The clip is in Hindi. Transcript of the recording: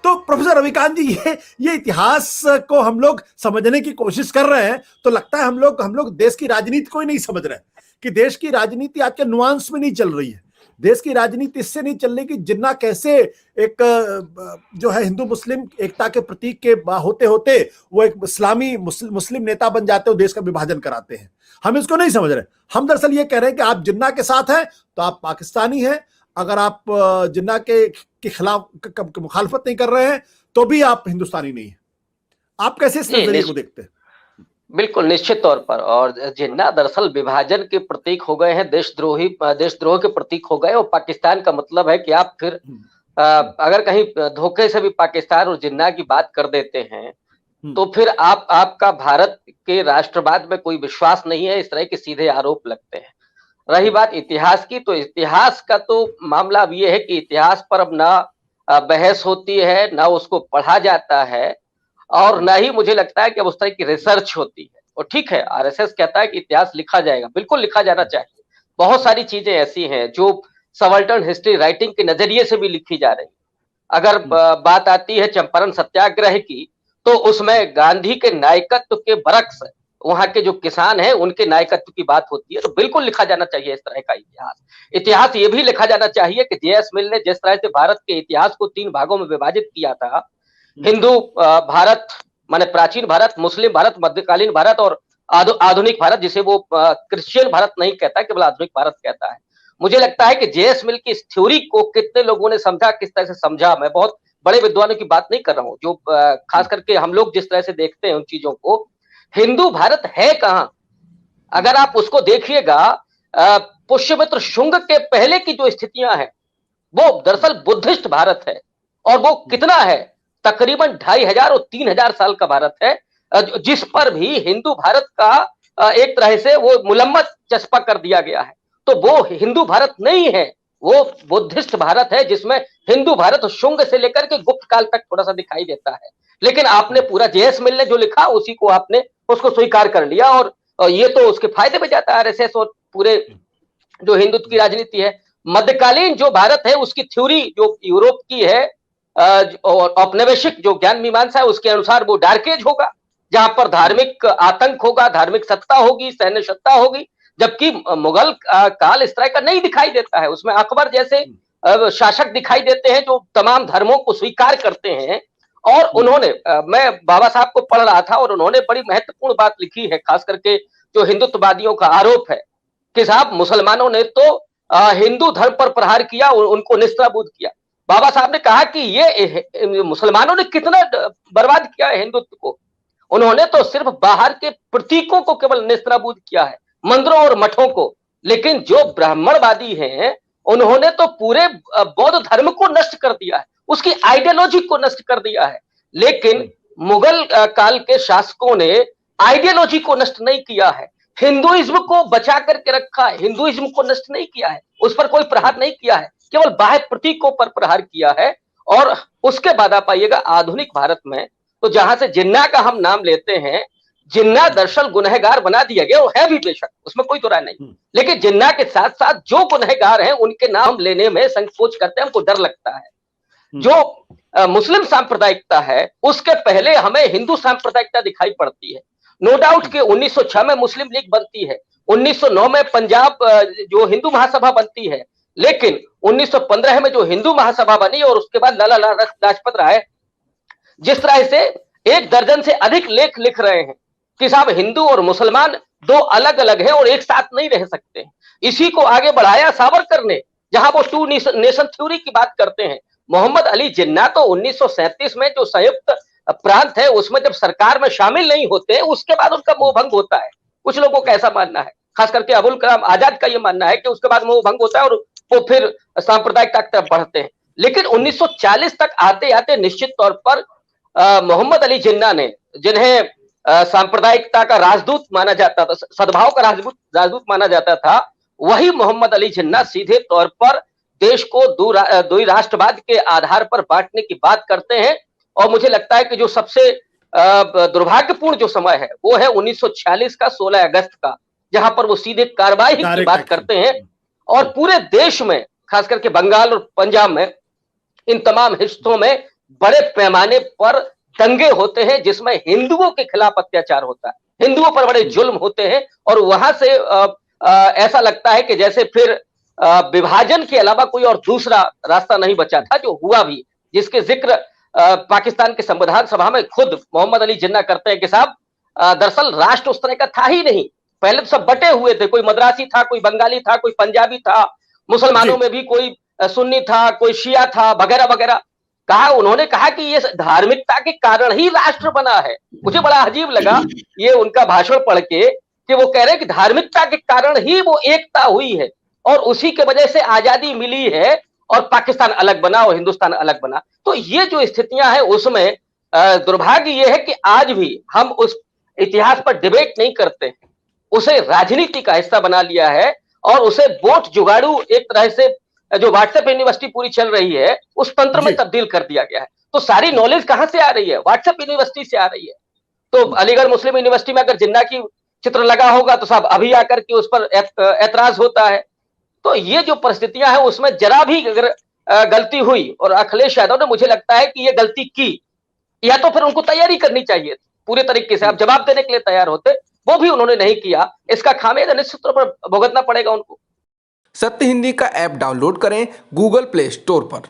तो प्रोफेसर रविकांत जी, ये इतिहास को हम लोग समझने की कोशिश कर रहे हैं, तो लगता है हम लोग देश की राजनीति को ही नहीं समझ रहे कि देश की राजनीति आज के नुआंस में नहीं चल रही है। देश की राजनीति इससे नहीं चल रही कि जिन्ना कैसे एक जो है हिंदू मुस्लिम एकता के प्रतीक के होते होते वो एक इस्लामी मुस्लिम नेता बन जाते हो, देश का विभाजन कराते हैं। हम इसको नहीं समझ रहे। हम दरअसल ये कह रहे हैं कि आप जिन्ना के साथ हैं तो आप पाकिस्तानी हैं, अगर आप जिन्ना के खिलाफ मुखालफत नहीं कर रहे हैं तो भी आप हिंदुस्तानी नहीं है। आप कैसे इस नजरिए को देखते हैं? बिल्कुल निश्चित तौर पर। और जिन्ना दरअसल विभाजन के प्रतीक हो गए हैं, देशद्रोह के प्रतीक हो गए। और पाकिस्तान का मतलब है कि आप फिर अगर कहीं धोखे से भी पाकिस्तान और जिन्ना की बात कर देते हैं तो फिर आपका भारत के राष्ट्रवाद में कोई विश्वास नहीं है। इस तरह के सीधे आरोप लगते हैं। रही बात इतिहास की, तो इतिहास का तो मामला अब ये है कि इतिहास पर अब ना बहस होती है, ना उसको पढ़ा जाता है, और ना ही मुझे लगता है कि अब उस तरह की रिसर्च होती है। और ठीक है, आरएसएस कहता है कि इतिहास लिखा जाएगा, बिल्कुल लिखा जाना चाहिए। बहुत सारी चीजें ऐसी हैं जो सबाल्टर्न हिस्ट्री राइटिंग के नजरिए से भी लिखी जा रही। अगर बात आती है चंपारण सत्याग्रह की, तो उसमें गांधी के नायकत्व के बरक्स वहां के जो किसान हैं उनके नायकत्व की बात होती है। तो बिल्कुल लिखा जाना चाहिए इस तरह का इतिहास ये भी लिखा जाना चाहिए कि जे एस मिल ने जिस तरह से भारत के इतिहास को 3 भागों में विभाजित किया था, हिंदू भारत माने प्राचीन भारत, मुस्लिम भारत, मध्यकालीन भारत और आधुनिक भारत, जिसे वो क्रिश्चियन भारत नहीं कहता, केवल आधुनिक भारत कहता है। मुझे लगता है कि जे एस मिल की इस थ्योरी को कितने लोगों ने समझा, किस तरह से समझा, मैं बहुत बड़े विद्वानों की बात नहीं कर रहा हूँ, जो खास करके हम लोग जिस तरह से देखते हैं उन चीजों को। हिंदू भारत है कहां? अगर आप उसको देखिएगा, पुष्यमित्र शुंग के पहले की जो स्थितियां हैं वो दरअसल बुद्धिस्ट भारत है। और वो कितना है? तकरीबन 2500 और 3000 साल का भारत है, जिस पर भी हिंदू भारत का एक तरह से वो मुलम्मत चस्पा कर दिया गया है। तो वो हिंदू भारत नहीं है, वो बुद्धिस्ट भारत है, जिसमें हिंदू भारत शुंग से लेकर के गुप्त काल तक थोड़ा सा दिखाई देता है। लेकिन आपने पूरा जे एस मिल ने जो लिखा उसी को आपने उसको स्वीकार कर लिया, और ये तो उसके फायदे में जाता है आरएसएस और पूरे जो हिंदुत्व की राजनीति है। मध्यकालीन जो भारत है उसकी थ्योरी जो यूरोप की है और औपनिवेशिक जो ज्ञान मीमांसा है उसके अनुसार वो डार्क एज होगा, जहां पर धार्मिक आतंक होगा, धार्मिक सत्ता होगी, सैन्य सत्ता होगी। जबकि मुगल काल इस तरह का नहीं दिखाई देता है। उसमें अकबर जैसे शासक दिखाई देते हैं जो तमाम धर्मों को स्वीकार करते हैं। और उन्होंने मैं बाबा साहब को पढ़ रहा था और उन्होंने बड़ी महत्वपूर्ण बात लिखी है, खास करके जो हिंदुत्ववादियों का आरोप है कि साहब मुसलमानों ने तो हिंदू धर्म पर प्रहार किया, उनको निस्त्रबूद किया। बाबा साहब ने कहा कि ये मुसलमानों ने कितना बर्बाद किया है हिंदुत्व को। उन्होंने तो सिर्फ बाहर के प्रतीकों को केवल निस्त्रबूद किया है, मंदिरों और मठों को। लेकिन जो ब्राह्मणवादी हैं उन्होंने तो पूरे बौद्ध धर्म को नष्ट कर दिया है, उसकी आइडियोलॉजी को नष्ट कर दिया है। लेकिन मुगल काल के शासकों ने आइडियोलॉजी को नष्ट नहीं किया है, हिंदुइज्म को बचा करके रखा है, हिंदुइज्म को नष्ट नहीं किया है, उस पर कोई प्रहार नहीं किया है, केवल बाह्य प्रतीकों पर प्रहार किया है। और उसके बाद आप आइएगा आधुनिक भारत में, तो जहां से जिन्ना का हम नाम लेते हैं, जिन्ना दरअसल गुनहगार बना दिया गया, वो है भी बेशक, उसमें कोई तो राय नहीं। लेकिन जिन्ना के साथ साथ जो गुनहगार हैं उनके नाम लेने में संकोच करते हैं, हमको डर लगता है। जो मुस्लिम सांप्रदायिकता है उसके पहले हमें हिंदू सांप्रदायिकता दिखाई पड़ती है। नो डाउट कि 1906 में मुस्लिम लीग बनती है, 1909 में पंजाब जो हिंदू महासभा बनती है, लेकिन 1915 में जो हिंदू महासभा बनी और उसके बाद लाला लाजपत राय जिस तरह से 1 दर्जन से अधिक लेख लिख रहे हैं कि साहब हिंदू और मुसलमान 2 अलग अलग हैं और एक साथ नहीं रह सकते। इसी को आगे बढ़ाया सावरकर ने, जहां वो 2 नेशन थ्योरी की बात करते हैं। मोहम्मद अली जिन्ना तो 1937 में जो संयुक्त प्रांत है उसमें जब सरकार में शामिल नहीं होते, उसके बाद उनका मोहभंग होता है। कुछ लोगों का ऐसा मानना है, खास करके अबुल कलाम आजाद का यह मानना है कि उसके बाद मोहभंग होता है और वो फिर सांप्रदायिकता की तरफ बढ़ते हैं। लेकिन 1940 तक आते आते निश्चित तौर पर मोहम्मद अली जिन्ना ने, जिन्हें सांप्रदायिकता का राजदूत माना जाता था, सद्भाव का राजदूत माना जाता था, वही मोहम्मद अली जिन्ना सीधे तौर पर देश को दो राष्ट्रवाद के आधार पर बांटने की बात करते हैं। और मुझे लगता है कि जो सबसे दुर्भाग्यपूर्ण जो समय है वो है 1946 का 16 अगस्त का, जहां पर वो सीधे कार्रवाई की बात करते हैं। और पूरे देश में, खास करके बंगाल और पंजाब में, इन तमाम हिस्सों में बड़े पैमाने पर दंगे होते हैं जिसमें हिंदुओं के खिलाफ अत्याचार होता है, हिंदुओं पर बड़े जुल्म होते हैं, और वहां से ऐसा लगता है कि जैसे फिर विभाजन के अलावा कोई और दूसरा रास्ता नहीं बचा था, जो हुआ भी, जिसके जिक्र पाकिस्तान के संविधान सभा में खुद मोहम्मद अली जिन्ना करते हैं कि साहब दरअसल राष्ट्र उस तरह का था ही नहीं, पहले तो सब बटे हुए थे, कोई मद्रासी था, कोई बंगाली था, कोई पंजाबी था, मुसलमानों में भी कोई सुन्नी था, कोई शिया था, वगैरह वगैरह। उन्होंने कहा कि ये धार्मिकता के कारण ही राष्ट्र बना है। मुझे बड़ा अजीब लगा ये उनका भाषण पढ़ के कि वो कह रहे हैं कि धार्मिकता के कारण ही वो एकता हुई है और उसी के वजह से आजादी मिली है और पाकिस्तान अलग बना और हिंदुस्तान अलग बना। तो ये जो स्थितियां हैं उसमें दुर्भाग्य ये है कि आज भी हम उस इतिहास पर डिबेट नहीं करते, उसे राजनीति का हिस्सा बना लिया है और उसे वोट जुगाड़ू एक तरह से जो व्हाट्सएप यूनिवर्सिटी पूरी चल रही है उस तंत्र में तब्दील कर दिया गया है। तो सारी नॉलेज कहां से आ रही है? व्हाट्सएप यूनिवर्सिटी से आ रही है। तो अलीगढ़ मुस्लिम यूनिवर्सिटी में अगर जिन्ना की चित्र लगा होगा तो साहब अभी आकर के उस पर ऐतराज होता है। तो ये जो परिस्थितियां हैं उसमें जरा भी अगर गलती हुई और अखिलेश यादव ने, मुझे लगता है कि ये गलती की, या तो फिर उनको तैयारी करनी चाहिए पूरे तरीके से, आप जवाब देने के लिए तैयार होते, वो भी उन्होंने नहीं किया। इसका खामियाजा निश्चित तौर पर भुगतना पड़ेगा उनको। सत्य हिंदी का ऐप डाउनलोड करें गूगल प्ले स्टोर पर।